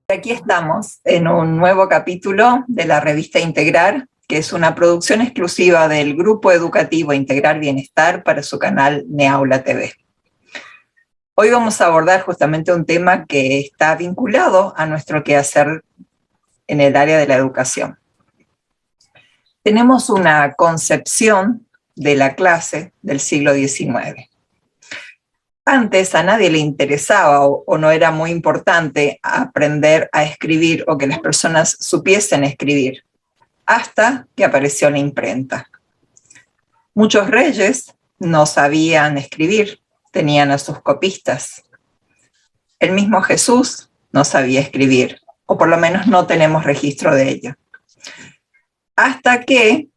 Aquí estamos en un nuevo capítulo de la revista Integrar, que es una producción exclusiva del Grupo Educativo Integrar Bienestar para su canal Neaula TV. Hoy vamos a abordar justamente un tema que está vinculado a nuestro quehacer en el área de la educación. Tenemos una concepción de la clase del siglo XIX. Antes a nadie le interesaba o no era muy importante aprender a escribir o que las personas supiesen escribir, hasta que apareció la imprenta. Muchos reyes no sabían escribir, tenían a sus copistas. El mismo Jesús no sabía escribir, o por lo menos no tenemos registro de ello. Hasta que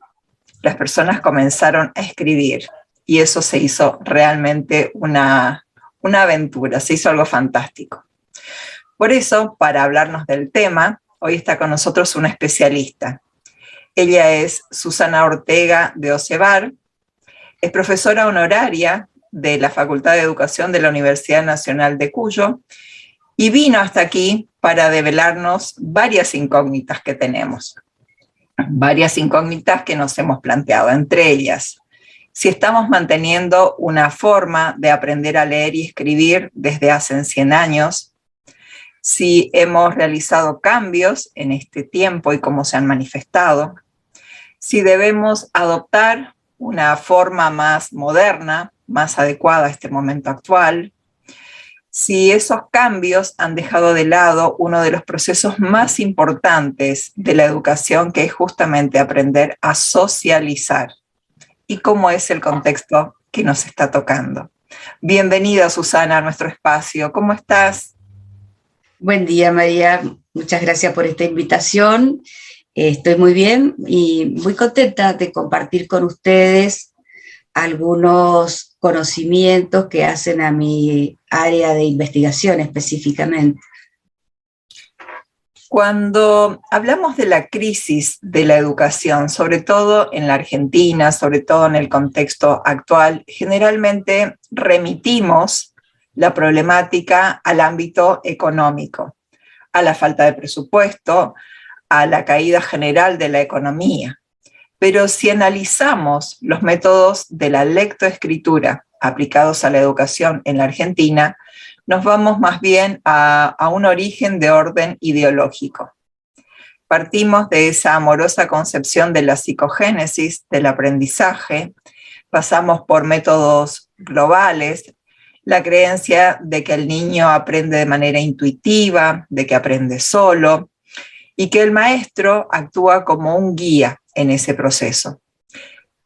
las personas comenzaron a escribir, y eso se hizo realmente una aventura, se hizo algo fantástico. Por eso, para hablarnos del tema, hoy está con nosotros una especialista. Ella es Susana Ortega de Ocebar, es profesora honoraria de la Facultad de Educación de la Universidad Nacional de Cuyo, y vino hasta aquí para develarnos varias incógnitas que tenemos. Varias incógnitas que nos hemos planteado, entre ellas, si estamos manteniendo una forma de aprender a leer y escribir desde hace 100 años, si hemos realizado cambios en este tiempo y cómo se han manifestado, si debemos adoptar una forma más moderna, más adecuada a este momento actual, si esos cambios han dejado de lado uno de los procesos más importantes de la educación, que es justamente aprender a socializar, y cómo es el contexto que nos está tocando. Bienvenida, Susana, a nuestro espacio. ¿Cómo estás? Buen día, María. Muchas gracias por esta invitación. Estoy muy bien y muy contenta de compartir con ustedes algunos conocimientos que hacen a mi área de investigación específicamente. Cuando hablamos de la crisis de la educación, sobre todo en la Argentina, sobre todo en el contexto actual, generalmente remitimos la problemática al ámbito económico, a la falta de presupuesto, a la caída general de la economía. Pero si analizamos los métodos de la lectoescritura aplicados a la educación en la Argentina, nos vamos más bien a un origen de orden ideológico. Partimos de esa amorosa concepción de la psicogénesis del aprendizaje, pasamos por métodos globales, la creencia de que el niño aprende de manera intuitiva, de que aprende solo, y que el maestro actúa como un guía en ese proceso.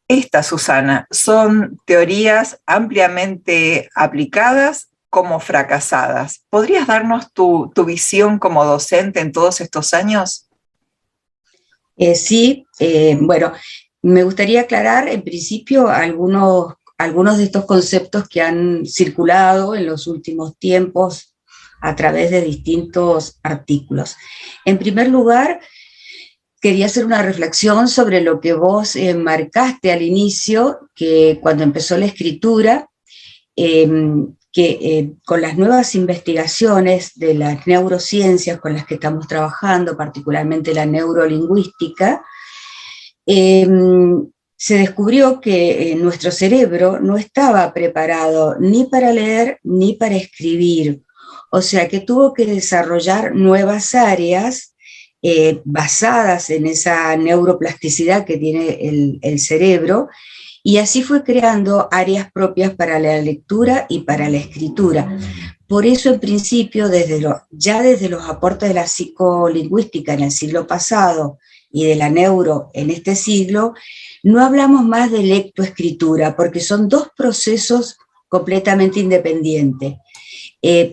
Estas, Susana, son teorías ampliamente aplicadas como fracasadas. ¿Podrías darnos tu visión como docente en todos estos años? Sí, bueno, me gustaría aclarar en principio algunos de estos conceptos que han circulado en los últimos tiempos a través de distintos artículos. En primer lugar, quería hacer una reflexión sobre lo que vos marcaste al inicio, que cuando empezó la escritura, con las nuevas investigaciones de las neurociencias con las que estamos trabajando, particularmente la neurolingüística, se descubrió que nuestro cerebro no estaba preparado ni para leer ni para escribir, o sea que tuvo que desarrollar nuevas áreas basadas en esa neuroplasticidad que tiene el cerebro, y así fue creando áreas propias para la lectura y para la escritura. Por eso, en principio, ya desde los aportes de la psicolingüística en el siglo pasado y de la neuro en este siglo, no hablamos más de lectoescritura, porque son dos procesos completamente independientes.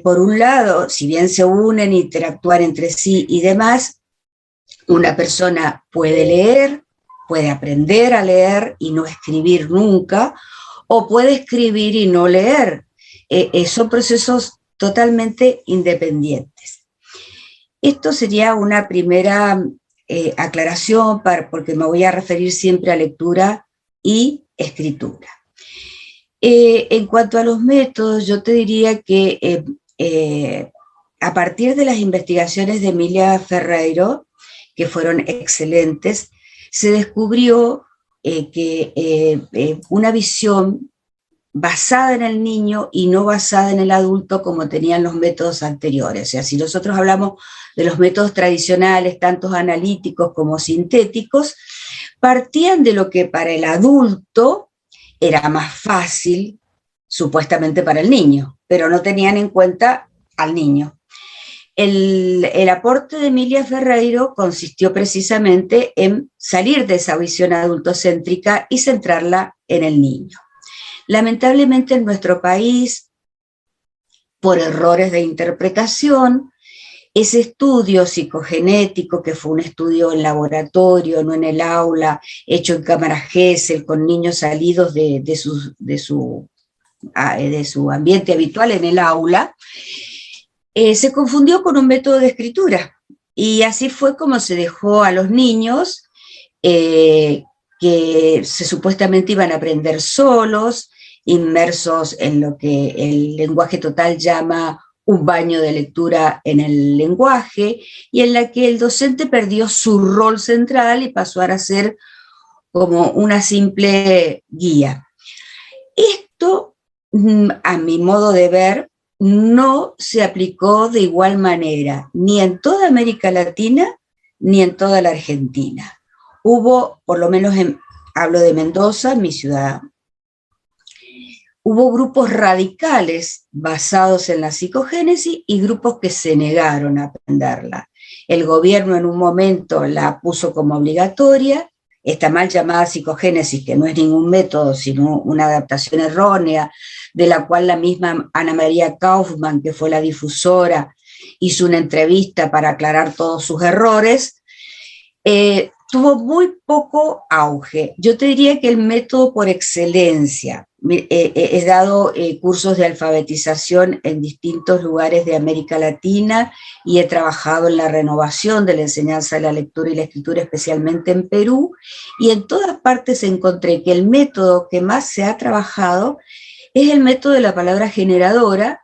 Por un lado, si bien se unen, interactúan entre sí y demás, una persona puede leer, puede aprender a leer y no escribir nunca, o puede escribir y no leer. Son procesos totalmente independientes. Esto sería una primera aclaración, porque me voy a referir siempre a lectura y escritura. En cuanto a los métodos, yo te diría que a partir de las investigaciones de Emilia Ferreiro, que fueron excelentes, se descubrió que una visión basada en el niño y no basada en el adulto como tenían los métodos anteriores. O sea, si nosotros hablamos de los métodos tradicionales, tanto analíticos como sintéticos, partían de lo que para el adulto era más fácil, supuestamente para el niño, pero no tenían en cuenta al niño. El aporte de Emilia Ferreiro consistió precisamente en salir de esa visión adultocéntrica y centrarla en el niño. Lamentablemente en nuestro país, por errores de interpretación, ese estudio psicogenético, que fue un estudio en laboratorio, no en el aula, hecho en cámara Gesell, con niños salidos de su ambiente habitual en el aula, se confundió con un método de escritura. Y así fue como se dejó a los niños que supuestamente iban a aprender solos, inmersos en lo que el lenguaje total llama un baño de lectura en el lenguaje, y en la que el docente perdió su rol central y pasó a ser como una simple guía. Esto, a mi modo de ver, no se aplicó de igual manera, ni en toda América Latina, ni en toda la Argentina. Hubo, por lo menos hablo de Mendoza, mi ciudad, hubo grupos radicales basados en la psicogénesis y grupos que se negaron a aprenderla. El gobierno en un momento la puso como obligatoria, esta mal llamada psicogénesis, que no es ningún método, sino una adaptación errónea, de la cual la misma Ana María Kaufman, que fue la difusora, hizo una entrevista para aclarar todos sus errores, tuvo muy poco auge. Yo te diría que el método por excelencia, he dado cursos de alfabetización en distintos lugares de América Latina y he trabajado en la renovación de la enseñanza de la lectura y la escritura, especialmente en Perú, y en todas partes encontré que el método que más se ha trabajado es el método de la palabra generadora,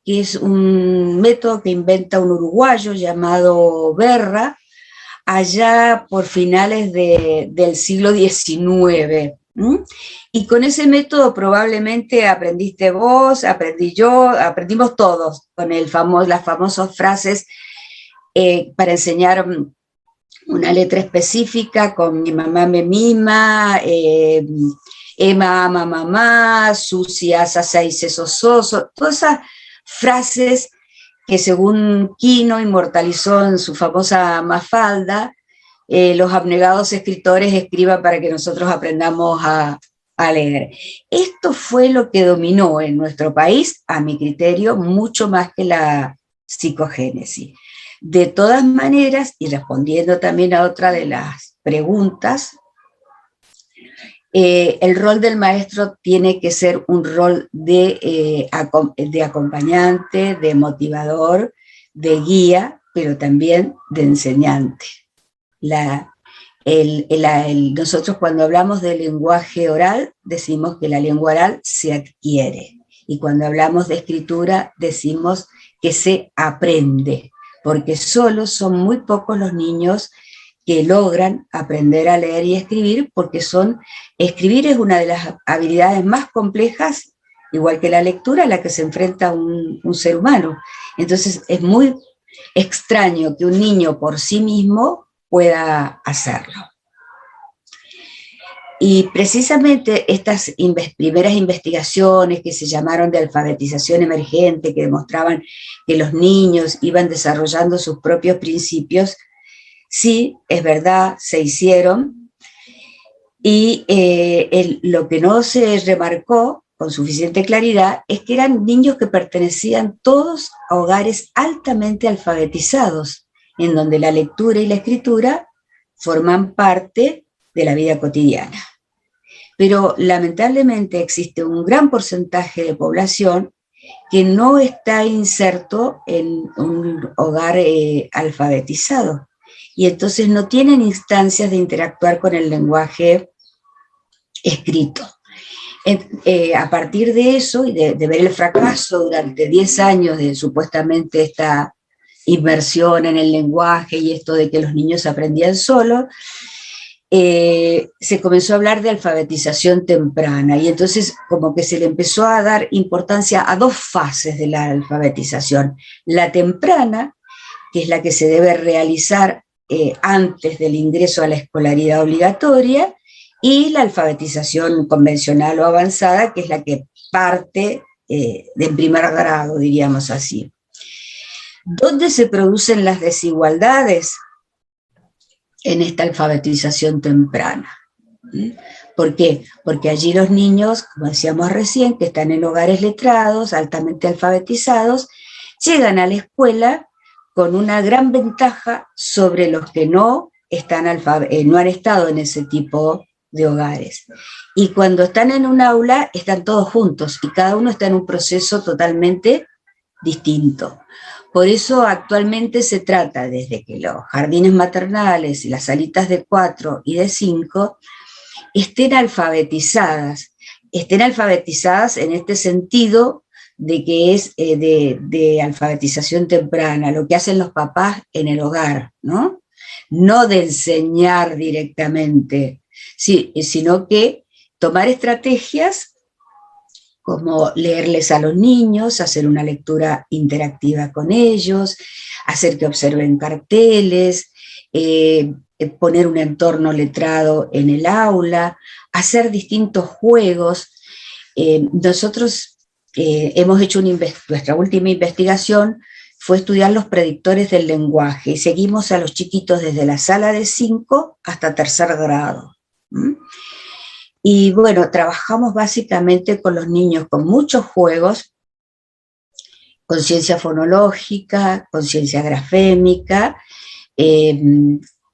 que es un método que inventa un uruguayo llamado Berra, allá por finales del siglo XIX. Y con ese método probablemente aprendiste vos, aprendí yo, aprendimos todos con las famosas frases para enseñar una letra específica, con mi mamá me mima, Emma ama mamá, Susi asa seis sososo, todas esas frases que según Quino inmortalizó en su famosa Mafalda, los abnegados escritores escriban para que nosotros aprendamos a leer. Esto fue lo que dominó en nuestro país, a mi criterio, mucho más que la psicogénesis. De todas maneras, y respondiendo también a otra de las preguntas, el rol del maestro tiene que ser un rol de acompañante, de motivador, de guía, pero también de enseñante. Nosotros cuando hablamos de lenguaje oral, decimos que la lengua oral se adquiere. Y cuando hablamos de escritura, decimos que se aprende, porque solo son muy pocos los niños que logran aprender a leer y escribir, porque escribir es una de las habilidades más complejas, igual que la lectura, a la que se enfrenta un ser humano. Entonces es muy extraño que un niño por sí mismo pueda hacerlo. Y precisamente estas primeras investigaciones que se llamaron de alfabetización emergente, que demostraban que los niños iban desarrollando sus propios principios, sí, es verdad, se hicieron, y lo que no se remarcó con suficiente claridad es que eran niños que pertenecían todos a hogares altamente alfabetizados, en donde la lectura y la escritura forman parte de la vida cotidiana. Pero lamentablemente existe un gran porcentaje de población que no está inserto en un hogar alfabetizado, y entonces no tienen instancias de interactuar con el lenguaje escrito. A partir de eso y de ver el fracaso durante 10 años de supuestamente esta inversión en el lenguaje y esto de que los niños aprendían solos, se comenzó a hablar de alfabetización temprana y entonces como que se le empezó a dar importancia a dos fases de la alfabetización. La temprana, que es la que se debe realizar antes del ingreso a la escolaridad obligatoria, y la alfabetización convencional o avanzada, que es la que parte de primer grado, diríamos así. ¿Dónde se producen las desigualdades? En esta alfabetización temprana. ¿Por qué? Porque allí los niños, como decíamos recién, que están en hogares letrados, altamente alfabetizados, llegan a la escuela con una gran ventaja sobre los que no han estado en ese tipo de hogares. Y cuando están en un aula, están todos juntos y cada uno está en un proceso totalmente distinto. Por eso actualmente se trata desde que los jardines maternales y las salitas de 4 y de 5 estén alfabetizadas en este sentido de que es de alfabetización temprana, lo que hacen los papás en el hogar, ¿no? No de enseñar directamente, sí, sino que tomar estrategias como leerles a los niños, hacer una lectura interactiva con ellos, hacer que observen carteles, poner un entorno letrado en el aula, hacer distintos juegos. Nosotros hemos hecho nuestra última investigación fue estudiar los predictores del lenguaje y seguimos a los chiquitos desde la sala de 5 hasta tercer grado. Y bueno, trabajamos básicamente con los niños con muchos juegos, conciencia fonológica, conciencia grafémica,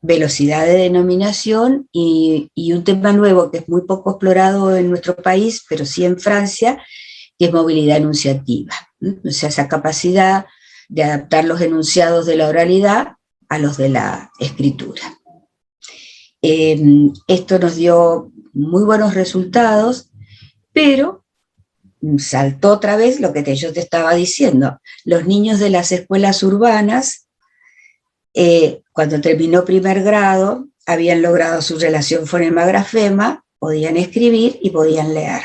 velocidad de denominación y un tema nuevo que es muy poco explorado en nuestro país, pero sí en Francia, que es movilidad enunciativa. O sea, esa capacidad de adaptar los enunciados de la oralidad a los de la escritura. Esto nos dio muy buenos resultados, pero saltó otra vez lo que yo te estaba diciendo. Los niños de las escuelas urbanas, cuando terminó primer grado, habían logrado su relación fonema-grafema, podían escribir y podían leer.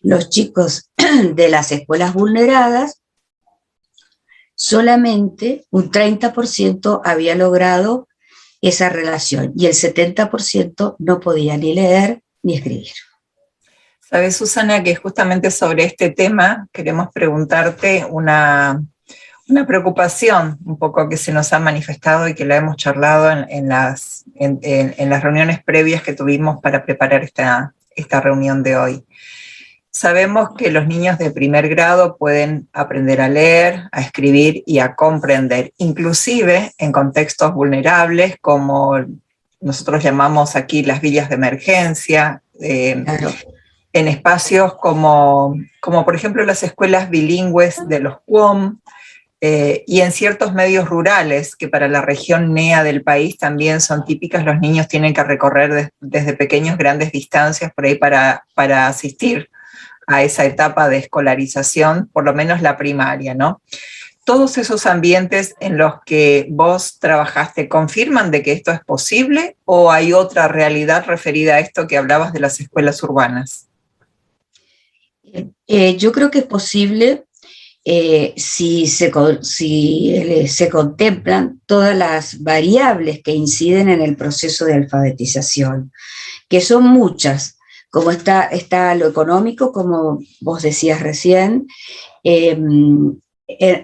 Los chicos de las escuelas vulneradas, solamente un 30% había logrado esa relación y el 70% no podía ni leer ni escribir. Sabes, Susana, que justamente sobre este tema queremos preguntarte una preocupación un poco que se nos ha manifestado y que la hemos charlado en las reuniones previas que tuvimos para preparar esta reunión de hoy. Sabemos que los niños de primer grado pueden aprender a leer, a escribir y a comprender, inclusive en contextos vulnerables como nosotros llamamos aquí las villas de emergencia, Claro. En espacios como por ejemplo las escuelas bilingües de los QOM, y en ciertos medios rurales que para la región NEA del país también son típicas. Los niños tienen que recorrer desde pequeños grandes distancias por ahí para asistir a esa etapa de escolarización, por lo menos la primaria, ¿no? ¿Todos esos ambientes en los que vos trabajaste confirman de que esto es posible o hay otra realidad referida a esto que hablabas de las escuelas urbanas? Yo creo que es posible si se contemplan todas las variables que inciden en el proceso de alfabetización, que son muchas, como está lo económico, como vos decías recién. En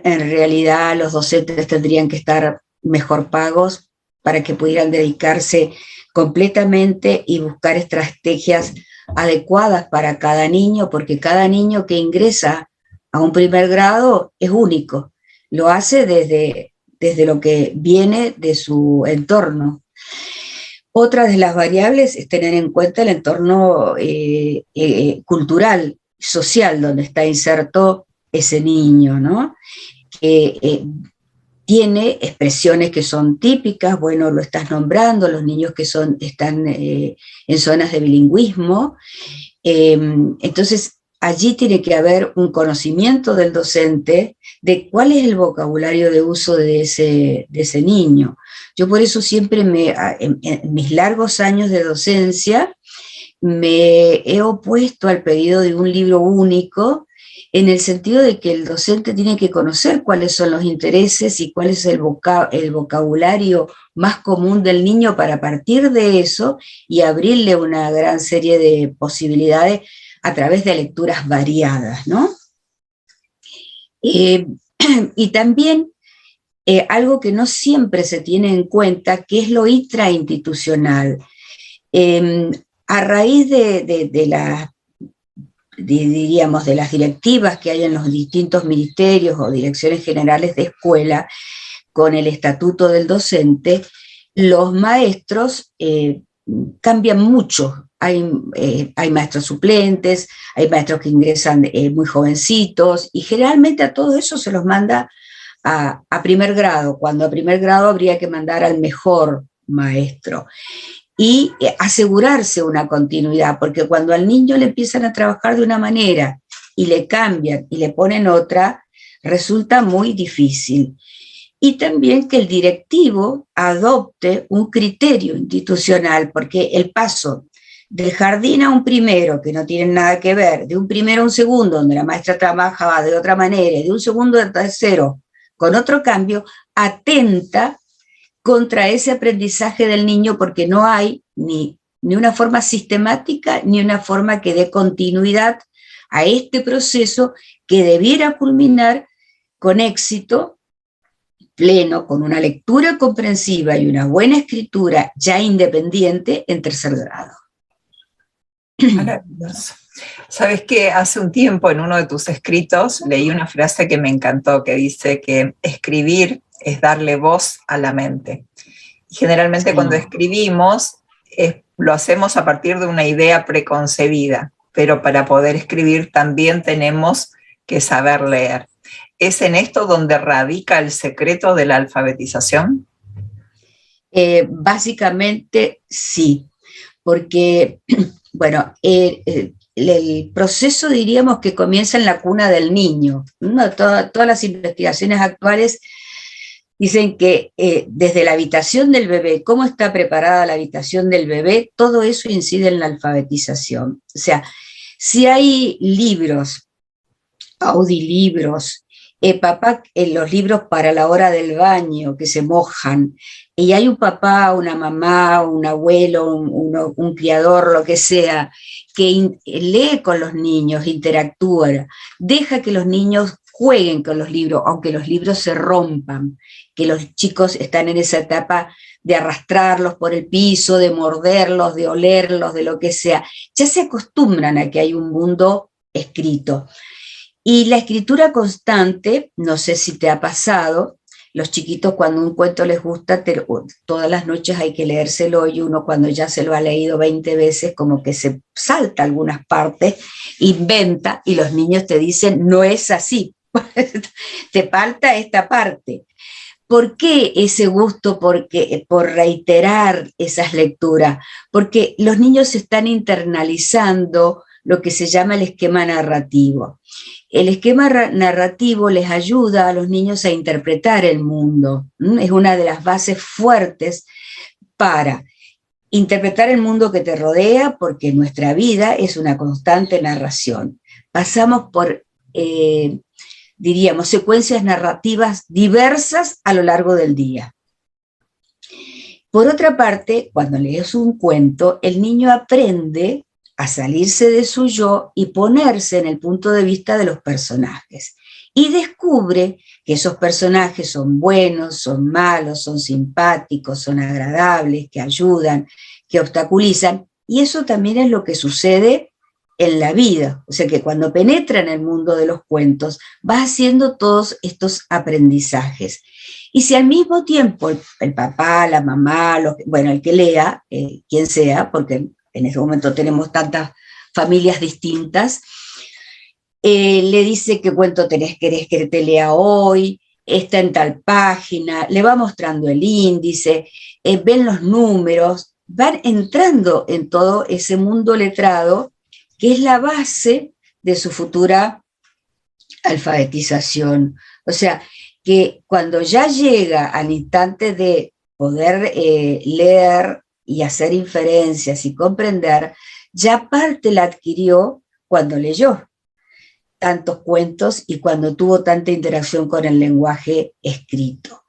realidad los docentes tendrían que estar mejor pagos para que pudieran dedicarse completamente y buscar estrategias adecuadas para cada niño, porque cada niño que ingresa a un primer grado es único, lo hace desde lo que viene de su entorno. Otra de las variables es tener en cuenta el entorno cultural, social, donde está inserto ese niño, ¿no? Que tiene expresiones que son típicas, bueno, lo estás nombrando, los niños que están en zonas de bilingüismo, Entonces, allí tiene que haber un conocimiento del docente de cuál es el vocabulario de uso de ese niño. Yo por eso siempre en mis largos años de docencia me he opuesto al pedido de un libro único, en el sentido de que el docente tiene que conocer cuáles son los intereses y cuál es el vocabulario más común del niño para partir de eso y abrirle una gran serie de posibilidades a través de lecturas variadas, ¿no? Y también algo que no siempre se tiene en cuenta, que es lo intrainstitucional. A raíz diríamos, de las directivas que hay en los distintos ministerios o direcciones generales de escuela, con el estatuto del docente, los maestros cambian mucho. Hay maestros suplentes, hay maestros que ingresan muy jovencitos, y generalmente a todo eso se los manda a primer grado, cuando a primer grado habría que mandar al mejor maestro. Y asegurarse una continuidad, porque cuando al niño le empiezan a trabajar de una manera y le cambian y le ponen otra, resulta muy difícil. Y también que el directivo adopte un criterio institucional, porque el paso del jardín a un primero, que no tienen nada que ver, de un primero a un segundo, donde la maestra trabajaba de otra manera, y de un segundo a tercero, con otro cambio, atenta contra ese aprendizaje del niño, porque no hay ni una forma sistemática ni una forma que dé continuidad a este proceso que debiera culminar con éxito pleno, con una lectura comprensiva y una buena escritura ya independiente en tercer grado. Maravilloso. ¿Sabes qué? Hace un tiempo en uno de tus escritos leí una frase que me encantó, que dice que escribir es darle voz a la mente. Y generalmente cuando escribimos lo hacemos a partir de una idea preconcebida, pero para poder escribir también tenemos que saber leer. ¿Es en esto donde radica el secreto de la alfabetización? Básicamente sí, porque bueno, el proceso diríamos que comienza en la cuna del niño, ¿no? Todas las investigaciones actuales dicen que desde la habitación del bebé, cómo está preparada la habitación del bebé, todo eso incide en la alfabetización. O sea, si hay libros, audilibros, los libros para la hora del baño que se mojan, y hay un papá, una mamá, un abuelo, un criador, lo que sea, que lee con los niños, interactúa, deja que los niños jueguen con los libros, aunque los libros se rompan, que los chicos están en esa etapa de arrastrarlos por el piso, de morderlos, de olerlos, de lo que sea. Ya se acostumbran a que hay un mundo escrito. Y la escritura constante, no sé si te ha pasado, los chiquitos cuando un cuento les gusta, todas las noches hay que leérselo, y uno cuando ya se lo ha leído 20 veces como que se salta algunas partes, inventa, y los niños te dicen, no es así, te falta esta parte. ¿Por qué ese gusto por reiterar esas lecturas? Porque los niños están internalizando lo que se llama el esquema narrativo. El esquema narrativo les ayuda a los niños a interpretar el mundo. Es una de las bases fuertes para interpretar el mundo que te rodea, porque nuestra vida es una constante narración. Pasamos por, diríamos, secuencias narrativas diversas a lo largo del día. Por otra parte, cuando lees un cuento, el niño aprende a salirse de su yo y ponerse en el punto de vista de los personajes. Y descubre que esos personajes son buenos, son malos, son simpáticos, son agradables, que ayudan, que obstaculizan. Y eso también es lo que sucede en la vida. O sea que cuando penetra en el mundo de los cuentos, va haciendo todos estos aprendizajes. Y si al mismo tiempo el papá, la mamá, el que lea, quien sea, porque en ese momento tenemos tantas familias distintas, le dice qué cuento querés que te lea hoy, está en tal página, le va mostrando el índice, ven los números, van entrando en todo ese mundo letrado que es la base de su futura alfabetización. O sea, que cuando ya llega al instante de poder leer y hacer inferencias y comprender, ya parte la adquirió cuando leyó tantos cuentos y cuando tuvo tanta interacción con el lenguaje escrito.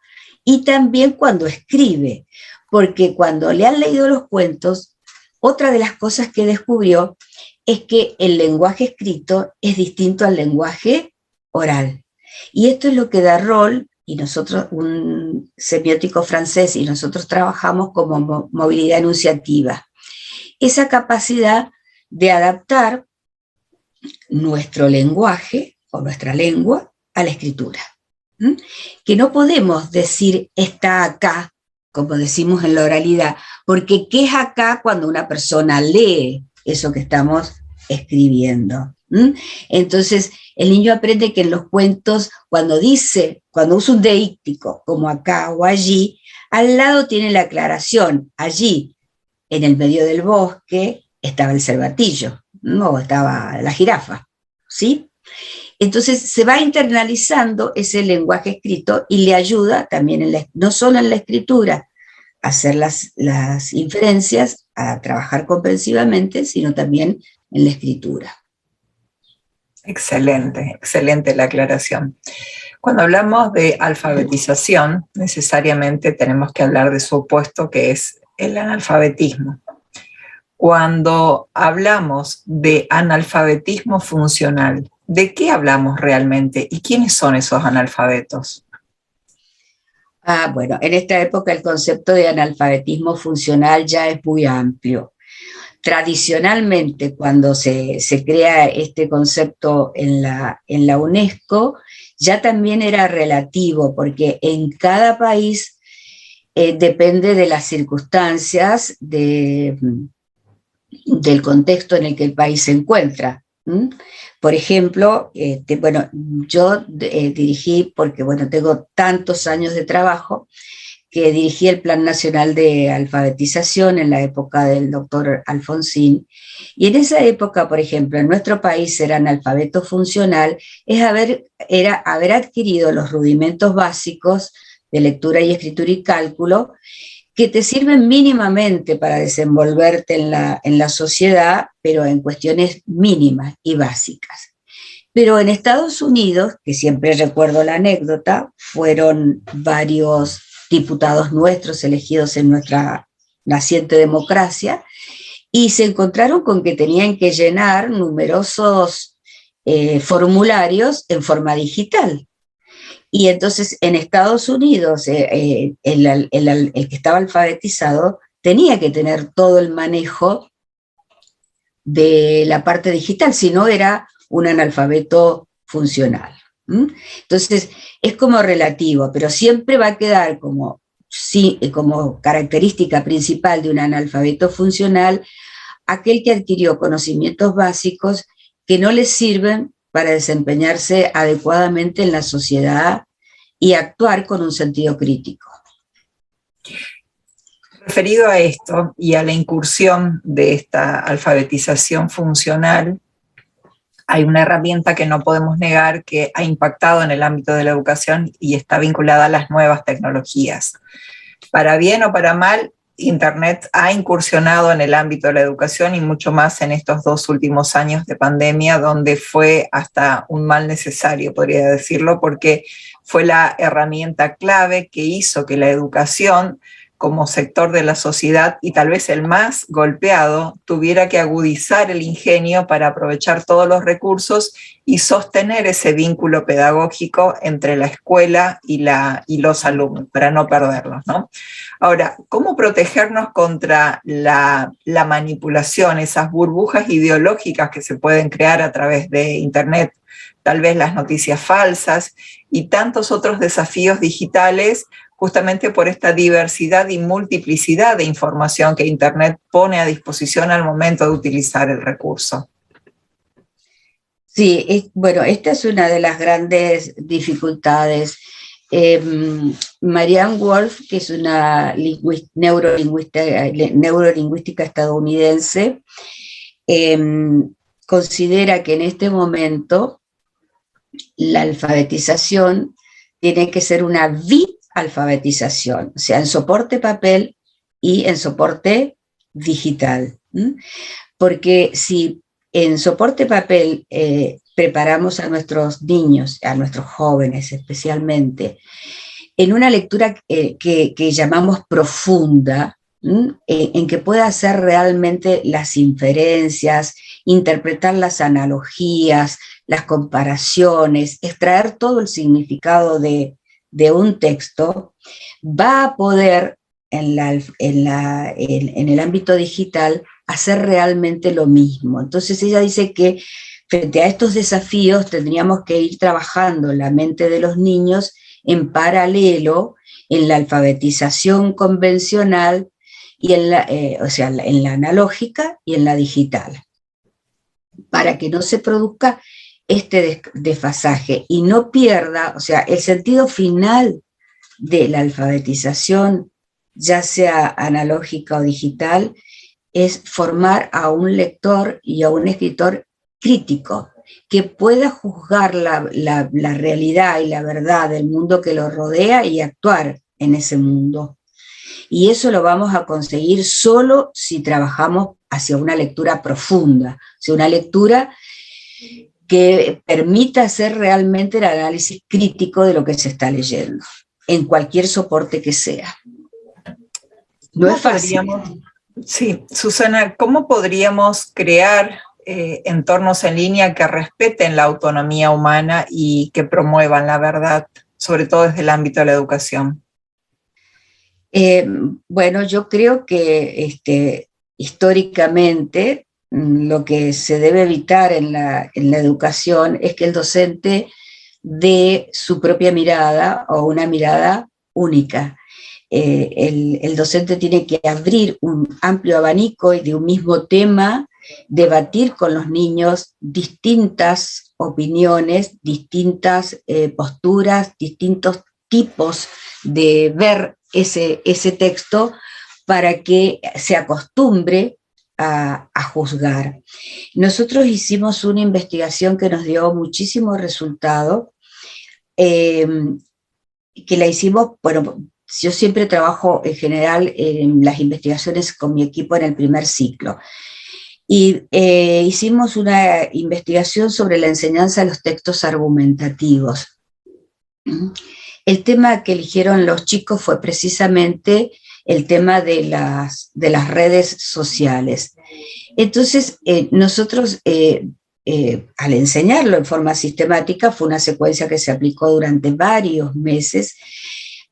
Y también cuando escribe, porque cuando le han leído los cuentos, otra de las cosas que descubrió es que el lenguaje escrito es distinto al lenguaje oral. Y esto es lo que da rol, y nosotros, un semiótico francés, y nosotros trabajamos como movilidad enunciativa. Esa capacidad de adaptar nuestro lenguaje o nuestra lengua a la escritura. Que no podemos decir está acá, como decimos en la oralidad, porque ¿qué es acá cuando una persona lee eso que estamos escribiendo? Entonces, el niño aprende que en los cuentos, cuando usa un deíctico, como acá o allí, al lado tiene la aclaración, allí, en el medio del bosque, estaba el cervatillo, o estaba la jirafa, ¿sí? Entonces se va internalizando ese lenguaje escrito y le ayuda también, no solo en la escritura, a hacer las inferencias, a trabajar comprensivamente, sino también en la escritura. Excelente, excelente la aclaración. Cuando hablamos de alfabetización, necesariamente tenemos que hablar de su opuesto, que es el analfabetismo. Cuando hablamos de analfabetismo funcional, ¿de qué hablamos realmente y quiénes son esos analfabetos? Bueno, en esta época el concepto de analfabetismo funcional ya es muy amplio. Tradicionalmente, cuando se crea este concepto en la UNESCO, ya también era relativo, porque en cada país depende de las circunstancias, del contexto en el que el país se encuentra. Por ejemplo, bueno, yo dirigí, porque bueno, tengo tantos años de trabajo, que dirigí el Plan Nacional de Alfabetización en la época del doctor Alfonsín. Y en esa época, por ejemplo, en nuestro país ser analfabeto funcional era haber adquirido los rudimentos básicos de lectura y escritura y cálculo que te sirven mínimamente para desenvolverte en la sociedad, pero en cuestiones mínimas y básicas. Pero en Estados Unidos, que siempre recuerdo la anécdota, fueron varios diputados nuestros elegidos en nuestra naciente democracia, y se encontraron con que tenían que llenar numerosos formularios en forma digital. Y entonces en Estados Unidos el que estaba alfabetizado tenía que tener todo el manejo de la parte digital, si no era un analfabeto funcional. Entonces es como relativo, pero siempre va a quedar como característica principal de un analfabeto funcional aquel que adquirió conocimientos básicos que no les sirven para desempeñarse adecuadamente en la sociedad y actuar con un sentido crítico. Referido a esto y a la incursión de esta alfabetización funcional, hay una herramienta que no podemos negar que ha impactado en el ámbito de la educación y está vinculada a las nuevas tecnologías. Para bien o para mal, Internet ha incursionado en el ámbito de la educación y mucho más en estos 2 últimos años de pandemia, donde fue hasta un mal necesario, podría decirlo, porque fue la herramienta clave que hizo que la educación como sector de la sociedad, y tal vez el más golpeado, tuviera que agudizar el ingenio para aprovechar todos los recursos y sostener ese vínculo pedagógico entre la escuela y los alumnos, para no perderlos, ¿no? Ahora, ¿cómo protegernos contra la manipulación, esas burbujas ideológicas que se pueden crear a través de Internet, tal vez las noticias falsas y tantos otros desafíos digitales, justamente por esta diversidad y multiplicidad de información que Internet pone a disposición al momento de utilizar el recurso? Sí, bueno, esta es una de las grandes dificultades. Marianne Wolf, que es una neurolingüística estadounidense, considera que en este momento la alfabetización tiene que ser una bialfabetización, o sea, en soporte papel y en soporte digital. Porque si en soporte papel preparamos a nuestros niños, a nuestros jóvenes especialmente, en una lectura que llamamos profunda, en que pueda hacer realmente las inferencias, interpretar las analogías, las comparaciones, extraer todo el significado de un texto, va a poder en el ámbito digital hacer realmente lo mismo. Entonces ella dice que frente a estos desafíos tendríamos que ir trabajando la mente de los niños en paralelo en la alfabetización convencional y en la analógica y en la digital, para que no se produzca este desfasaje y no pierda, o sea, el sentido final de la alfabetización, ya sea analógica o digital, es formar a un lector y a un escritor crítico, que pueda juzgar la realidad y la verdad del mundo que lo rodea y actuar en ese mundo. Y eso lo vamos a conseguir solo si trabajamos hacia una lectura profunda, hacia una lectura que permita hacer realmente el análisis crítico de lo que se está leyendo, en cualquier soporte que sea. No es fácil. Sí, Susana, ¿cómo podríamos crear entornos en línea que respeten la autonomía humana y que promuevan la verdad, sobre todo desde el ámbito de la educación? Bueno, yo creo que históricamente lo que se debe evitar en la educación es que el docente dé su propia mirada o una mirada única. El docente tiene que abrir un amplio abanico y de un mismo tema, debatir con los niños distintas opiniones, distintas posturas, distintos tipos de ver ese texto para que se acostumbre a juzgar. Nosotros hicimos una investigación que nos dio muchísimo resultado, que la hicimos, bueno, yo siempre trabajo en general en las investigaciones con mi equipo en el primer ciclo. Y hicimos una investigación sobre la enseñanza de los textos argumentativos. El tema que eligieron los chicos fue precisamente el tema de las redes sociales. Entonces, nosotros, al enseñarlo en forma sistemática, fue una secuencia que se aplicó durante varios meses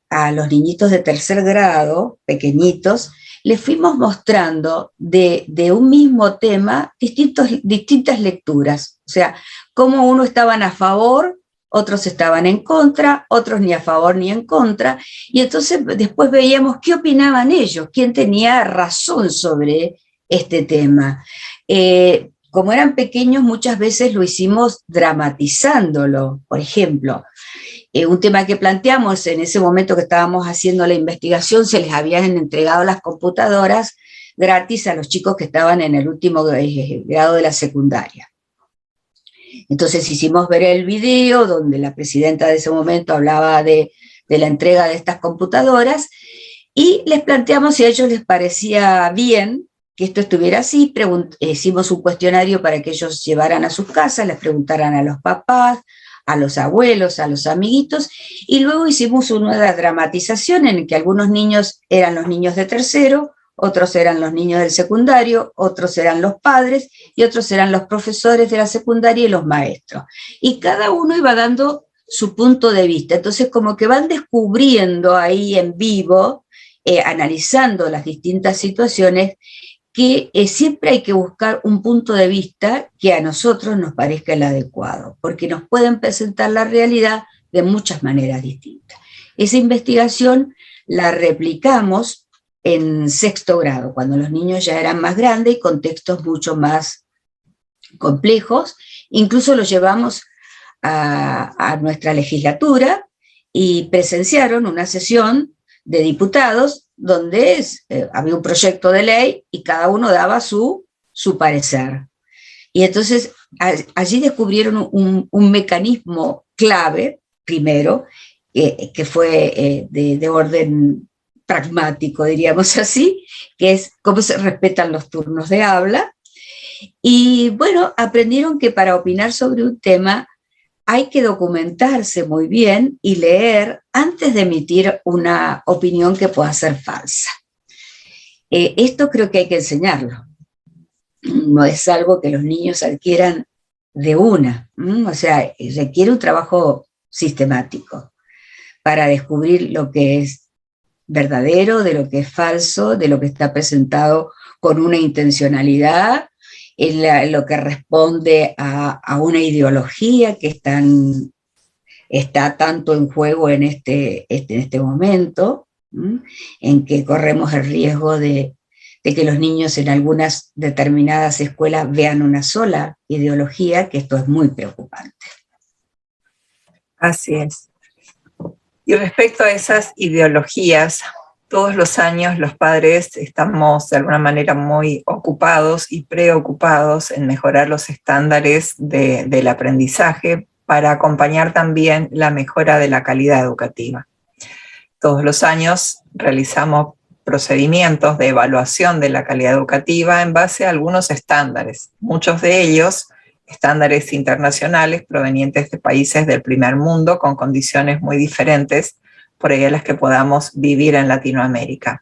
a los niñitos de tercer grado, pequeñitos, les fuimos mostrando de un mismo tema distintas lecturas. O sea, cómo unos estaban a favor, otros estaban en contra, otros ni a favor ni en contra, y entonces después veíamos qué opinaban ellos, quién tenía razón sobre este tema. Como eran pequeños, muchas veces lo hicimos dramatizándolo. Por ejemplo, un tema que planteamos en ese momento que estábamos haciendo la investigación, se les habían entregado las computadoras gratis a los chicos que estaban en el último grado de la secundaria. Entonces hicimos ver el video donde la presidenta de ese momento hablaba de la entrega de estas computadoras y les planteamos si a ellos les parecía bien que esto estuviera así. Hicimos un cuestionario para que ellos llevaran a sus casas, les preguntaran a los papás, a los abuelos, a los amiguitos, y luego hicimos una dramatización en que algunos niños eran los niños de tercero, otros eran los niños del secundario, otros eran los padres y otros eran los profesores de la secundaria y los maestros. Y cada uno iba dando su punto de vista. Entonces como que van descubriendo ahí en vivo, analizando las distintas situaciones, que siempre hay que buscar un punto de vista que a nosotros nos parezca el adecuado, porque nos pueden presentar la realidad de muchas maneras distintas. Esa investigación la replicamos en sexto grado, cuando los niños ya eran más grandes y con textos mucho más complejos. Incluso los llevamos a nuestra legislatura y presenciaron una sesión de diputados donde había un proyecto de ley y cada uno daba su parecer. Y entonces allí descubrieron un mecanismo clave, primero, que fue de orden pragmático, diríamos así, que es cómo se respetan los turnos de habla. Y bueno, aprendieron que para opinar sobre un tema hay que documentarse muy bien y leer antes de emitir una opinión que pueda ser falsa. Esto creo que hay que enseñarlo. No es algo que los niños adquieran de una. O sea, requiere un trabajo sistemático para descubrir lo que es verdadero, de lo que es falso, de lo que está presentado con una intencionalidad, lo que responde a una ideología que está tanto en juego en este momento, en que corremos el riesgo de que los niños en algunas determinadas escuelas vean una sola ideología, que esto es muy preocupante. Así es. Y respecto a esas ideologías, todos los años los padres estamos de alguna manera muy ocupados y preocupados en mejorar los estándares del aprendizaje para acompañar también la mejora de la calidad educativa. Todos los años realizamos procedimientos de evaluación de la calidad educativa en base a algunos estándares, muchos de ellos estándares internacionales provenientes de países del primer mundo con condiciones muy diferentes por ahí a las que podamos vivir en Latinoamérica.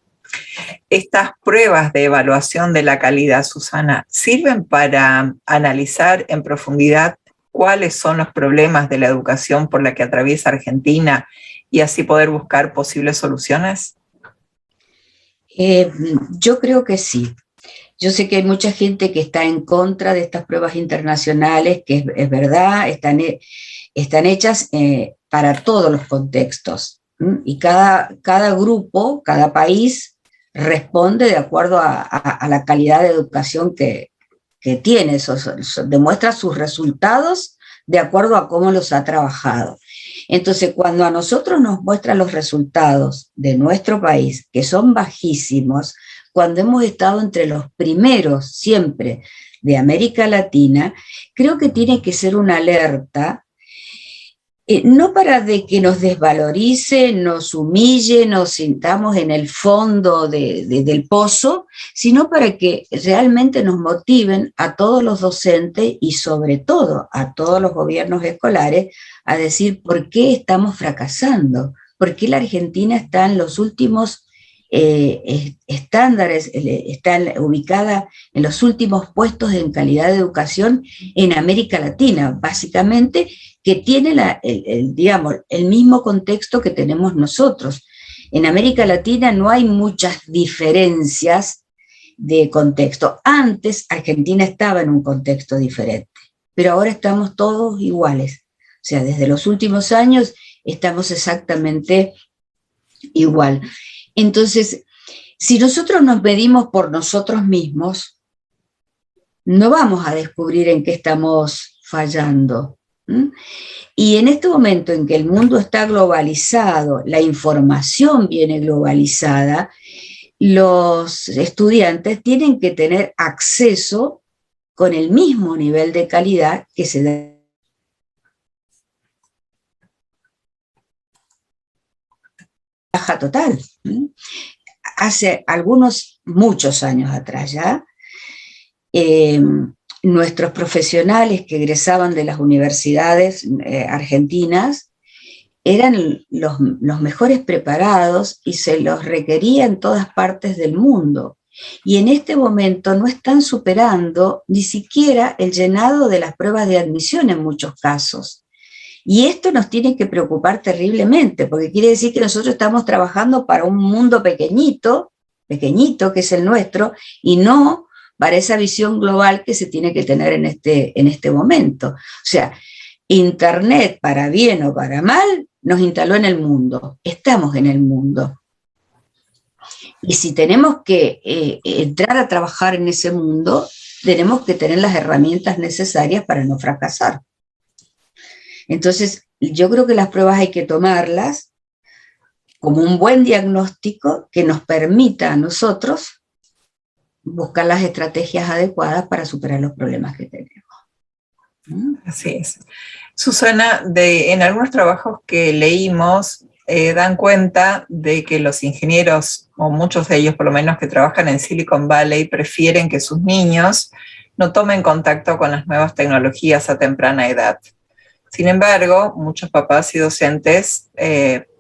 Estas pruebas de evaluación de la calidad, Susana, ¿sirven para analizar en profundidad cuáles son los problemas de la educación por la que atraviesa Argentina y así poder buscar posibles soluciones? Yo creo que sí. Yo sé que hay mucha gente que está en contra de estas pruebas internacionales, que es verdad, están hechas para todos los contextos. Y cada grupo, cada país responde de acuerdo a la calidad de educación que tiene, demuestra sus resultados de acuerdo a cómo los ha trabajado. Entonces, cuando a nosotros nos muestran los resultados de nuestro país, que son bajísimos, cuando hemos estado entre los primeros siempre de América Latina, creo que tiene que ser una alerta, no para de que nos desvalorice, nos humille, nos sintamos en el fondo del pozo, sino para que realmente nos motiven a todos los docentes y sobre todo a todos los gobiernos escolares a decir por qué estamos fracasando, por qué la Argentina está en los últimos estándares, está ubicada en los últimos puestos en calidad de educación en América Latina, básicamente, que tiene digamos, el mismo contexto que tenemos nosotros. En América Latina no hay muchas diferencias de contexto. Antes Argentina estaba en un contexto diferente, pero ahora estamos todos iguales. O sea, desde los últimos años estamos exactamente igual. Entonces, si nosotros nos medimos por nosotros mismos, no vamos a descubrir en qué estamos fallando. Y en este momento en que el mundo está globalizado, la información viene globalizada, los estudiantes tienen que tener acceso con el mismo nivel de calidad que se da. Baja total. Hace muchos años atrás ya, nuestros profesionales que egresaban de las universidades argentinas eran los mejores preparados y se los requería en todas partes del mundo. Y en este momento no están superando ni siquiera el llenado de las pruebas de admisión en muchos casos. Y esto nos tiene que preocupar terriblemente, porque quiere decir que nosotros estamos trabajando para un mundo pequeñito, que es el nuestro, y no para esa visión global que se tiene que tener en este momento. O sea, Internet, para bien o para mal, nos instaló en el mundo, estamos en el mundo. Y si tenemos que entrar a trabajar en ese mundo, tenemos que tener las herramientas necesarias para no fracasar. Entonces, yo creo que las pruebas hay que tomarlas como un buen diagnóstico que nos permita a nosotros buscar las estrategias adecuadas para superar los problemas que tenemos. Así es. Susana, en algunos trabajos que leímos, dan cuenta de que los ingenieros, o muchos de ellos por lo menos que trabajan en Silicon Valley, prefieren que sus niños no tomen contacto con las nuevas tecnologías a temprana edad. Sin embargo, muchos papás y docentes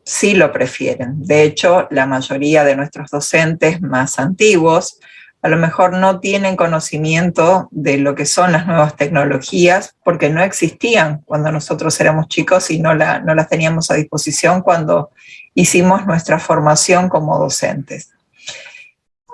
sí lo prefieren. De hecho, la mayoría de nuestros docentes más antiguos a lo mejor no tienen conocimiento de lo que son las nuevas tecnologías porque no existían cuando nosotros éramos chicos y no las teníamos a disposición cuando hicimos nuestra formación como docentes.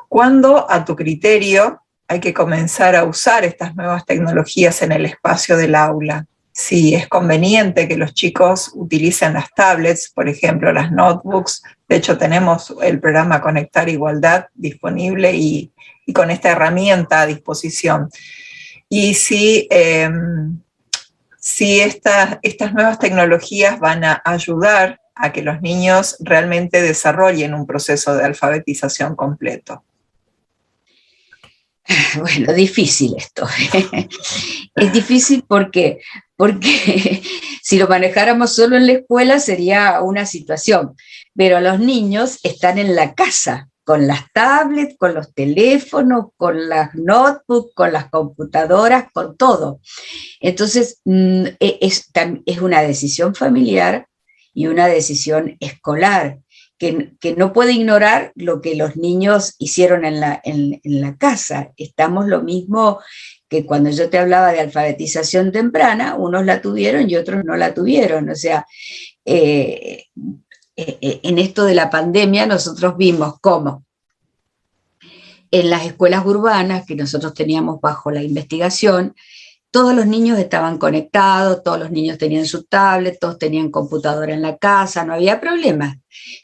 ¿Cuándo, a tu criterio, hay que comenzar a usar estas nuevas tecnologías en el espacio del aula? Si es conveniente que los chicos utilicen las tablets, por ejemplo, las notebooks. De hecho, tenemos el programa Conectar Igualdad disponible y con esta herramienta a disposición. Y si estas nuevas tecnologías van a ayudar a que los niños realmente desarrollen un proceso de alfabetización completo. Bueno, difícil esto. Es difícil porque si lo manejáramos solo en la escuela sería una situación, pero los niños están en la casa, con las tablets, con los teléfonos, con las notebooks, con las computadoras, con todo. Entonces, es una decisión familiar y una decisión escolar, que no puede ignorar lo que los niños hicieron en la casa. Estamos lo mismo que cuando yo te hablaba de alfabetización temprana, unos la tuvieron y otros no la tuvieron. O sea, en esto de la pandemia nosotros vimos cómo en las escuelas urbanas que nosotros teníamos bajo la investigación, todos los niños estaban conectados, todos los niños tenían su tablet, todos tenían computadora en la casa, no había problemas.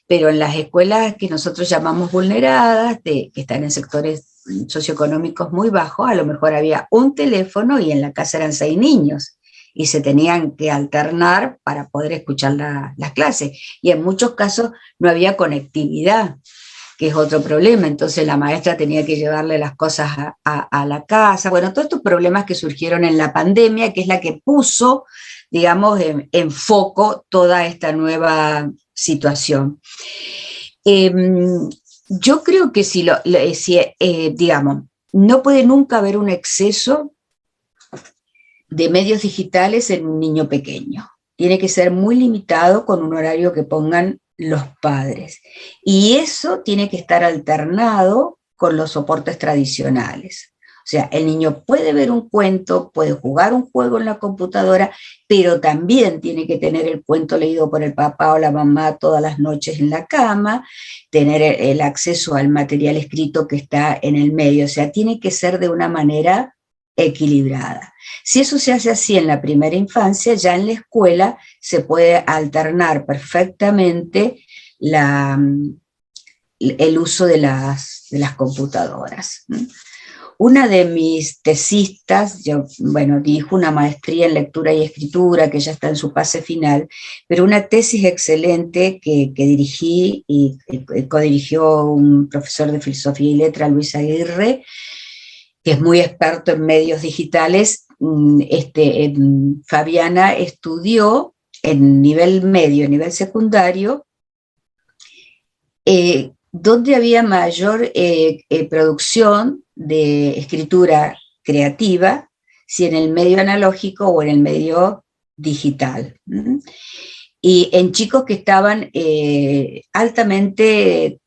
Pero en las escuelas que nosotros llamamos vulneradas, que están en sectores socioeconómicos muy bajos, a lo mejor había un teléfono y en la casa eran 6 niños y se tenían que alternar para poder escuchar las clases. Y en muchos casos no había conectividad, que es otro problema. Entonces la maestra tenía que llevarle las cosas a la casa. Bueno, todos estos problemas que surgieron en la pandemia, que es la que puso, digamos, en foco toda esta nueva situación. Yo creo que digamos, no puede nunca haber un exceso de medios digitales en un niño pequeño. Tiene que ser muy limitado con un horario que pongan los padres. Y eso tiene que estar alternado con los soportes tradicionales. O sea, el niño puede ver un cuento, puede jugar un juego en la computadora, pero también tiene que tener el cuento leído por el papá o la mamá todas las noches en la cama, tener el acceso al material escrito que está en el medio. O sea, tiene que ser de una manera equilibrada. Si eso se hace así en la primera infancia, ya en la escuela se puede alternar perfectamente el uso de las computadoras. Una de mis tesistas, dirijo una maestría en lectura y escritura que ya está en su fase final, pero una tesis excelente que dirigí y codirigió un profesor de filosofía y letra, Luis Aguirre, que es muy experto en medios digitales. Fabiana estudió en nivel medio, nivel secundario, donde había mayor producción de escritura creativa, si en el medio analógico o en el medio digital. Y en chicos que estaban altamente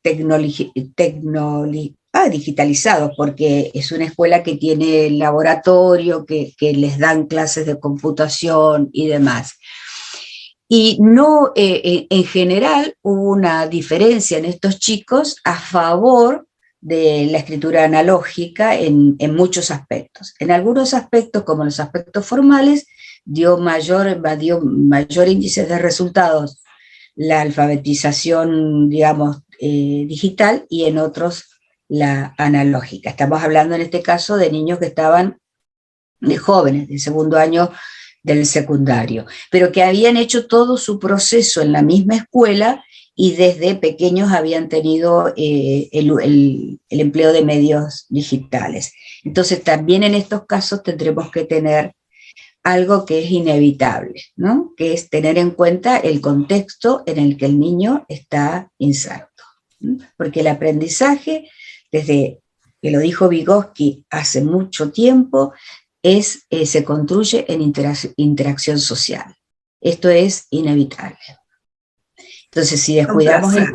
digitalizados, porque es una escuela que tiene laboratorio, que les dan clases de computación y demás. Y no, en general hubo una diferencia en estos chicos a favor de la escritura analógica en muchos aspectos. En algunos aspectos, como los aspectos formales, dio mayor índice de resultados la alfabetización, digamos, digital, y en otros la analógica. Estamos hablando en este caso de niños que estaban de jóvenes, del segundo año del secundario, pero que habían hecho todo su proceso en la misma escuela y desde pequeños habían tenido el empleo de medios digitales. Entonces también en estos casos tendremos que tener algo que es inevitable, ¿no? Que es tener en cuenta el contexto en el que el niño está inserto. ¿No? Porque el aprendizaje, desde que lo dijo Vygotsky hace mucho tiempo, se construye en interacción social. Esto es inevitable. Entonces, si descuidamos el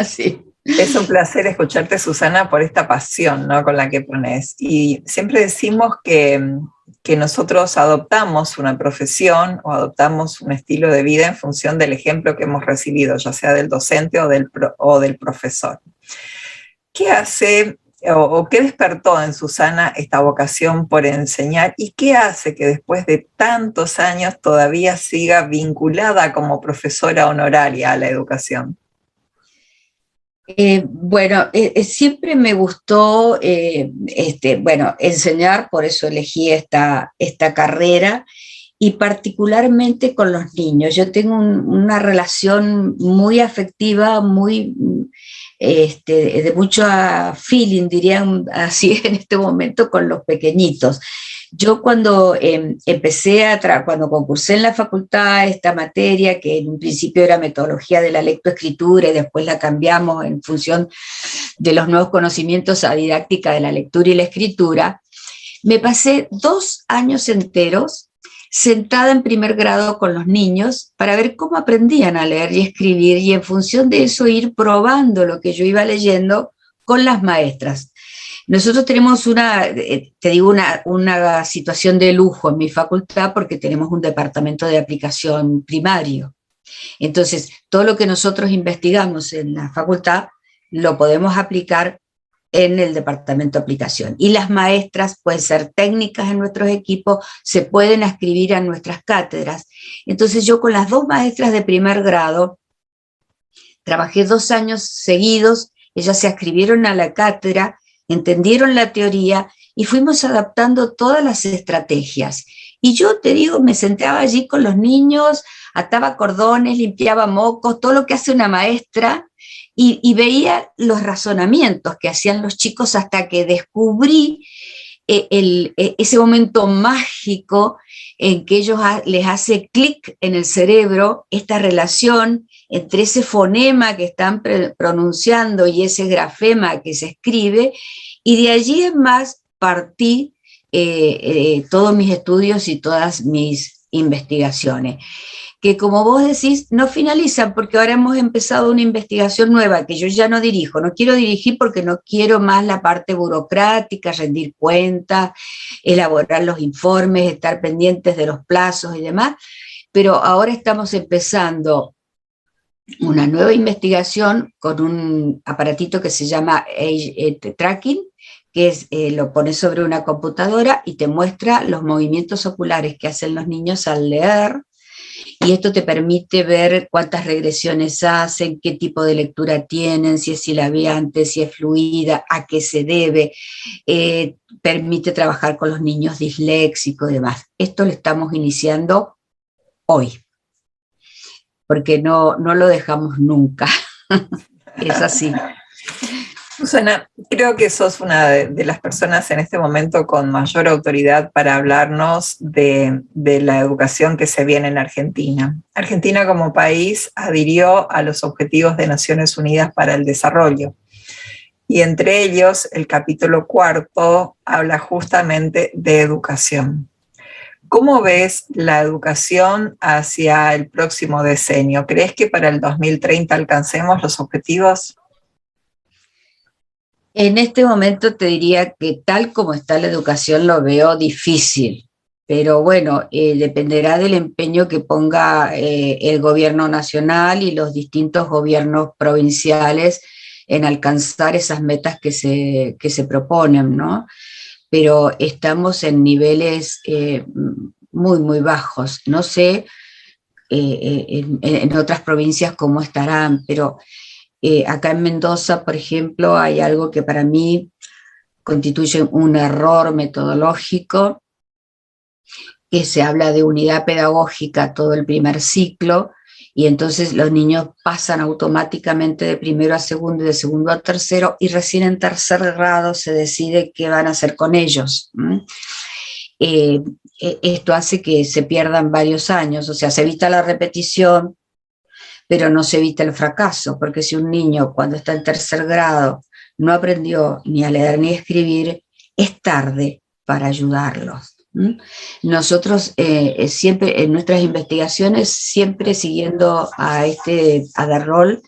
sí. Es un placer escucharte, Susana, por esta pasión, ¿no?, con la que pones. Y siempre decimos que nosotros adoptamos una profesión o adoptamos un estilo de vida en función del ejemplo que hemos recibido, ya sea del docente o del profesor. ¿Qué hace o qué despertó en Susana esta vocación por enseñar y qué hace que después de tantos años todavía siga vinculada como profesora honoraria a la educación? Bueno, siempre me gustó enseñar, por eso elegí esta carrera, y particularmente con los niños. Yo tengo una relación muy afectiva, muy de mucho feeling, dirían así en este momento, con los pequeñitos. Yo cuando cuando concursé en la facultad esta materia, que en un principio era metodología de la lectoescritura y después la cambiamos en función de los nuevos conocimientos a didáctica de la lectura y la escritura, me pasé 2 años enteros sentada en primer grado con los niños para ver cómo aprendían a leer y escribir y en función de eso ir probando lo que yo iba leyendo con las maestras. Nosotros tenemos una situación de lujo en mi facultad porque tenemos un departamento de aplicación primario. Entonces, todo lo que nosotros investigamos en la facultad lo podemos aplicar en el departamento de aplicación. Y las maestras pueden ser técnicas en nuestros equipos, se pueden ascribir a nuestras cátedras. Entonces yo con las 2 maestras de primer grado trabajé 2 años seguidos, ellas se ascribieron a la cátedra, entendieron la teoría y fuimos adaptando todas las estrategias. Y yo te digo, me sentaba allí con los niños, ataba cordones, limpiaba mocos, todo lo que hace una maestra, y veía los razonamientos que hacían los chicos hasta que descubrí ese momento mágico en que ellos les hace clic en el cerebro esta relación entre ese fonema que están pronunciando y ese grafema que se escribe, y de allí en más partí todos mis estudios y todas mis investigaciones, que como vos decís, no finalizan porque ahora hemos empezado una investigación nueva que yo ya no dirijo, no quiero dirigir porque no quiero más la parte burocrática, rendir cuentas, elaborar los informes, estar pendientes de los plazos y demás, pero ahora estamos empezando una nueva investigación con un aparatito que se llama Age Tracking, que lo pones sobre una computadora y te muestra los movimientos oculares que hacen los niños al leer, y esto te permite ver cuántas regresiones hacen, qué tipo de lectura tienen, si es silabiante, si es fluida, a qué se debe, permite trabajar con los niños disléxicos y demás. Esto lo estamos iniciando hoy, porque no lo dejamos nunca. Es así. Susana, creo que sos una de las personas en este momento con mayor autoridad para hablarnos de la educación que se viene en Argentina. Argentina como país adhirió a los Objetivos de Naciones Unidas para el Desarrollo, y entre ellos el capítulo 4 habla justamente de educación. ¿Cómo ves la educación hacia el próximo decenio? ¿Crees que para el 2030 alcancemos los objetivos? En este momento te diría que tal como está la educación lo veo difícil, pero bueno, dependerá del empeño que ponga el gobierno nacional y los distintos gobiernos provinciales en alcanzar esas metas que se proponen, ¿no? Pero estamos en niveles muy, muy bajos. No sé en otras provincias cómo estarán, pero acá en Mendoza, por ejemplo, hay algo que para mí constituye un error metodológico, que se habla de unidad pedagógica todo el primer ciclo y entonces los niños pasan automáticamente de primero a segundo y de segundo a tercero, y recién en tercer grado se decide qué van a hacer con ellos. Esto hace que se pierdan varios años, o sea, se evita la repetición, pero no se evita el fracaso, porque si un niño cuando está en tercer grado no aprendió ni a leer ni a escribir, es tarde para ayudarlos. Nosotros siempre en nuestras investigaciones, siempre siguiendo a Darrol,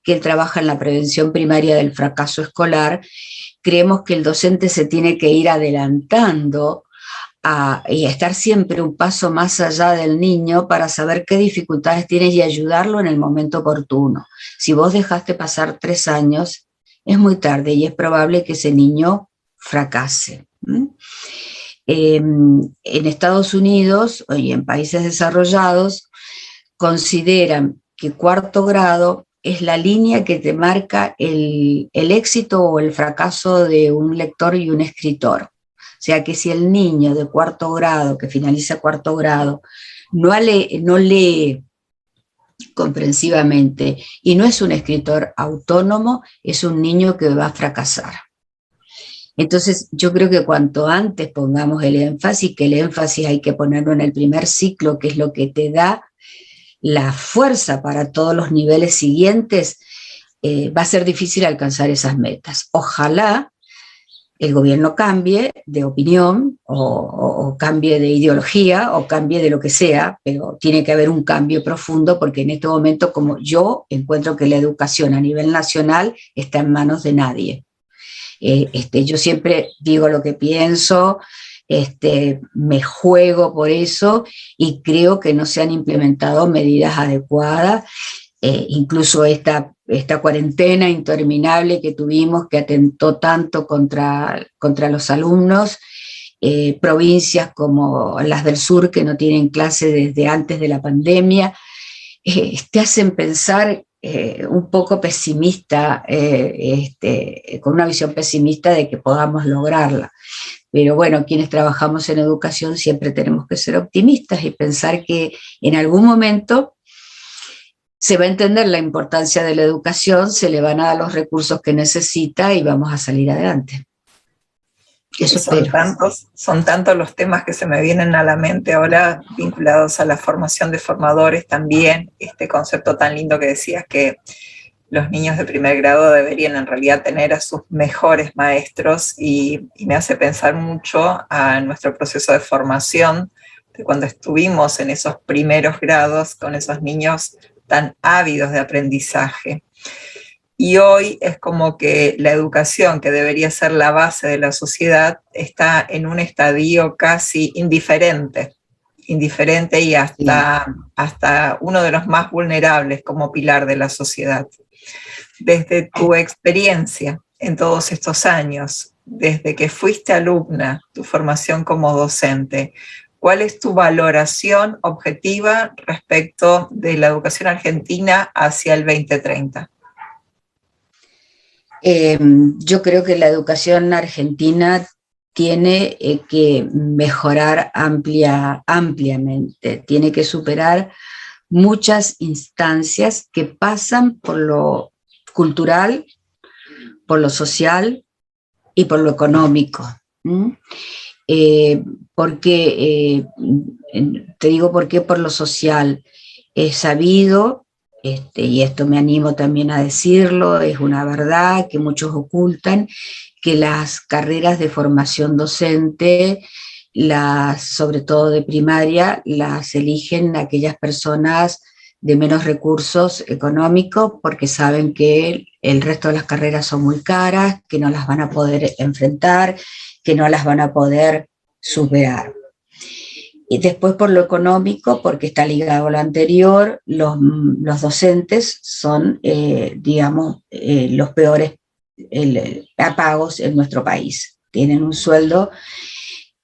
que él trabaja en la prevención primaria del fracaso escolar, creemos que el docente se tiene que ir adelantando y a estar siempre un paso más allá del niño para saber qué dificultades tienes y ayudarlo en el momento oportuno. Si vos dejaste pasar 3 años, es muy tarde y es probable que ese niño fracase. En Estados Unidos y en países desarrollados consideran que cuarto grado es la línea que te marca el éxito o el fracaso de un lector y un escritor. O sea que si el niño de cuarto grado, que finaliza cuarto grado, no lee comprensivamente y no es un escritor autónomo, es un niño que va a fracasar. Entonces yo creo que cuanto antes pongamos el énfasis, que el énfasis hay que ponerlo en el primer ciclo, que es lo que te da la fuerza para todos los niveles siguientes, va a ser difícil alcanzar esas metas. Ojalá el gobierno cambie de opinión o cambie de ideología o cambie de lo que sea, pero tiene que haber un cambio profundo, porque en este momento, como yo encuentro que la educación a nivel nacional está en manos de nadie. Yo siempre digo lo que pienso, me juego por eso y creo que no se han implementado medidas adecuadas. Incluso esta cuarentena interminable que tuvimos, que atentó tanto contra los alumnos, provincias como las del sur que no tienen clase desde antes de la pandemia, te hacen pensar un poco pesimista, con una visión pesimista de que podamos lograrla. Pero bueno, quienes trabajamos en educación siempre tenemos que ser optimistas y pensar que en algún momento se va a entender la importancia de la educación, se le van a dar los recursos que necesita y vamos a salir adelante. Eso espero. Son tantos los temas que se me vienen a la mente ahora vinculados a la formación de formadores también, este concepto tan lindo que decías, que los niños de primer grado deberían en realidad tener a sus mejores maestros, y me hace pensar mucho a nuestro proceso de formación, de cuando estuvimos en esos primeros grados con esos niños tan ávidos de aprendizaje. Y hoy es como que la educación, que debería ser la base de la sociedad, está en un estadio casi indiferente y hasta uno de los más vulnerables como pilar de la sociedad. Desde tu experiencia en todos estos años, desde que fuiste alumna, tu formación como docente, ¿cuál es tu valoración objetiva respecto de la educación argentina hacia el 2030? Yo creo que la educación argentina tiene que mejorar ampliamente, tiene que superar muchas instancias que pasan por lo cultural, por lo social y por lo económico. Te digo por qué por lo social. Es sabido, y esto me animo también a decirlo, es una verdad que muchos ocultan, que las carreras de formación docente, sobre todo de primaria, las eligen aquellas personas de menos recursos económicos, porque saben que el resto de las carreras son muy caras, que no las van a poder enfrentar, que no las van a poder superar. Y después por lo económico, porque está ligado a lo anterior, los docentes son, los peores pagos en nuestro país. Tienen un sueldo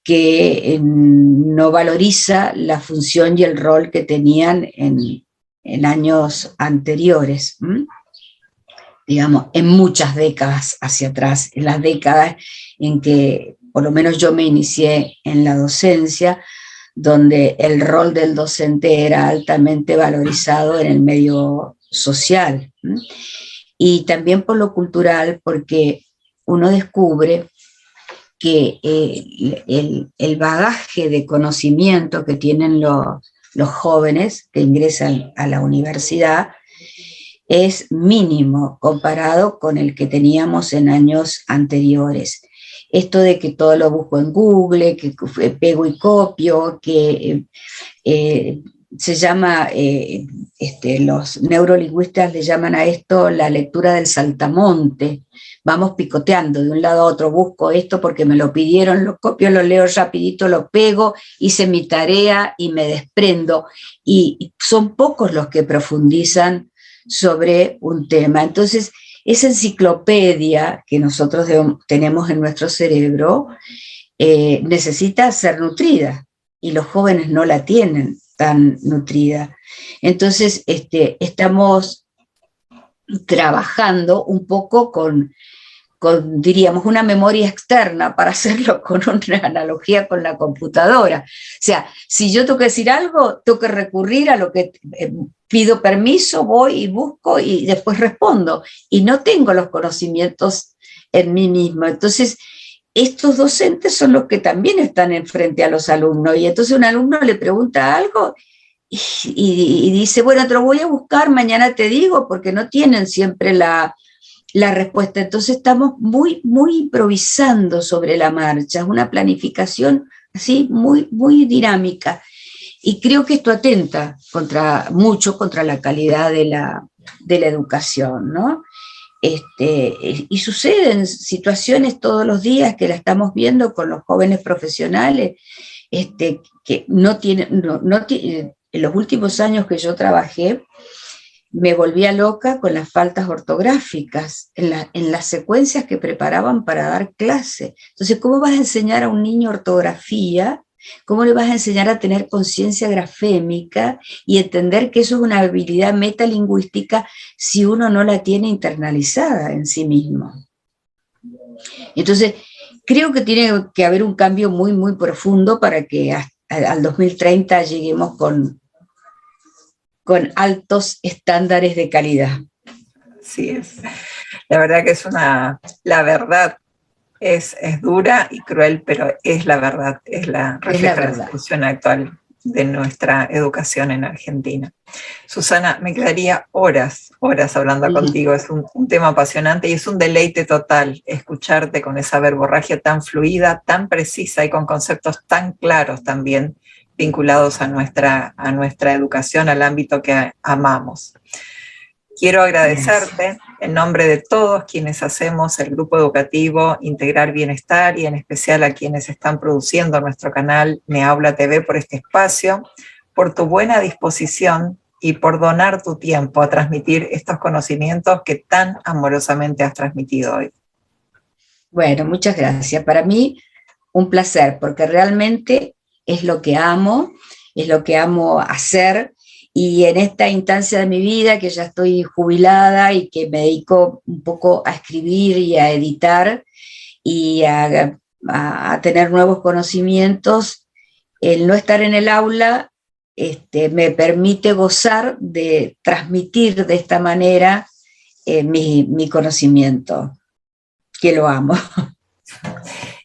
que no valoriza la función y el rol que tenían en años anteriores. Digamos, en muchas décadas hacia atrás, en las décadas en que por lo menos yo me inicié en la docencia, donde el rol del docente era altamente valorizado en el medio social. Y también por lo cultural, porque uno descubre que el bagaje de conocimiento que tienen los jóvenes que ingresan a la universidad es mínimo comparado con el que teníamos en años anteriores. Esto de que todo lo busco en Google, que pego y copio, que se llama, los neurolingüistas le llaman a esto la lectura del saltamonte. Vamos picoteando de un lado a otro, busco esto porque me lo pidieron, lo copio, lo leo rapidito, lo pego, hice mi tarea y me desprendo. Y son pocos los que profundizan sobre un tema. Entonces, esa enciclopedia que nosotros tenemos en nuestro cerebro necesita ser nutrida y los jóvenes no la tienen tan nutrida. Entonces, estamos trabajando un poco con, diríamos, una memoria externa, para hacerlo con una analogía con la computadora. O sea, si yo tengo que decir algo, tengo que recurrir a lo que pido permiso, voy y busco y después respondo. Y no tengo los conocimientos en mí mismo. Entonces, estos docentes son los que también están enfrente a los alumnos. Y entonces un alumno le pregunta algo y dice, bueno, te lo voy a buscar, mañana te digo, porque no tienen siempre la respuesta. Entonces estamos muy improvisando sobre la marcha, es una planificación así muy dinámica. Y creo que esto atenta mucho contra la calidad de la educación, ¿no? Y suceden situaciones todos los días que la estamos viendo con los jóvenes profesionales, que no tienen, en los últimos años que yo trabajé, me volvía loca con las faltas ortográficas en las secuencias que preparaban para dar clase. Entonces, ¿cómo vas a enseñar a un niño ortografía? ¿Cómo le vas a enseñar a tener conciencia grafémica y entender que eso es una habilidad metalingüística si uno no la tiene internalizada en sí mismo? Entonces, creo que tiene que haber un cambio muy profundo para que al 2030 lleguemos con altos estándares de calidad. Así es. La verdad que la verdad es dura y cruel, pero es la verdad, refleja la situación actual de nuestra educación en Argentina. Susana, me quedaría horas hablando contigo, es un tema apasionante y es un deleite total escucharte con esa verborragia tan fluida, tan precisa y con conceptos tan claros también vinculados a nuestra educación, al ámbito que amamos. Quiero agradecerte en nombre de todos quienes hacemos el grupo educativo Integrar Bienestar y en especial a quienes están produciendo nuestro canal Neaula TV por este espacio, por tu buena disposición y por donar tu tiempo a transmitir estos conocimientos que tan amorosamente has transmitido hoy. Bueno, muchas gracias. Para mí un placer, porque realmente es lo que amo hacer. Y en esta instancia de mi vida, que ya estoy jubilada y que me dedico un poco a escribir y a editar y a tener nuevos conocimientos, el no estar en el aula me permite gozar de transmitir de esta manera mi conocimiento, que lo amo.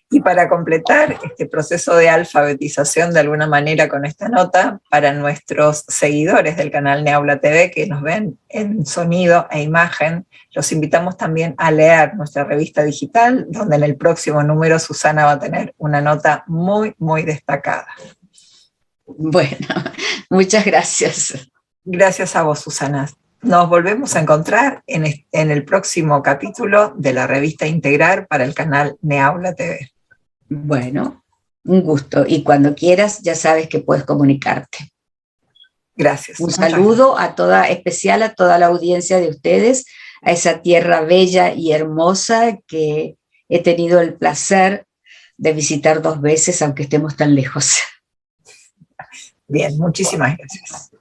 Y para completar este proceso de alfabetización de alguna manera con esta nota, para nuestros seguidores del canal Neaula TV que nos ven en sonido e imagen, los invitamos también a leer nuestra revista digital, donde en el próximo número Susana va a tener una nota muy destacada. Bueno, muchas gracias. Gracias a vos, Susana. Nos volvemos a encontrar en el próximo capítulo de la revista Integrar para el canal Neaula TV. Bueno, un gusto. Y cuando quieras, ya sabes que puedes comunicarte. Gracias. Un saludo especial a toda la audiencia de ustedes, a esa tierra bella y hermosa que he tenido el placer de visitar 2 veces, aunque estemos tan lejos. Bien, muchísimas gracias.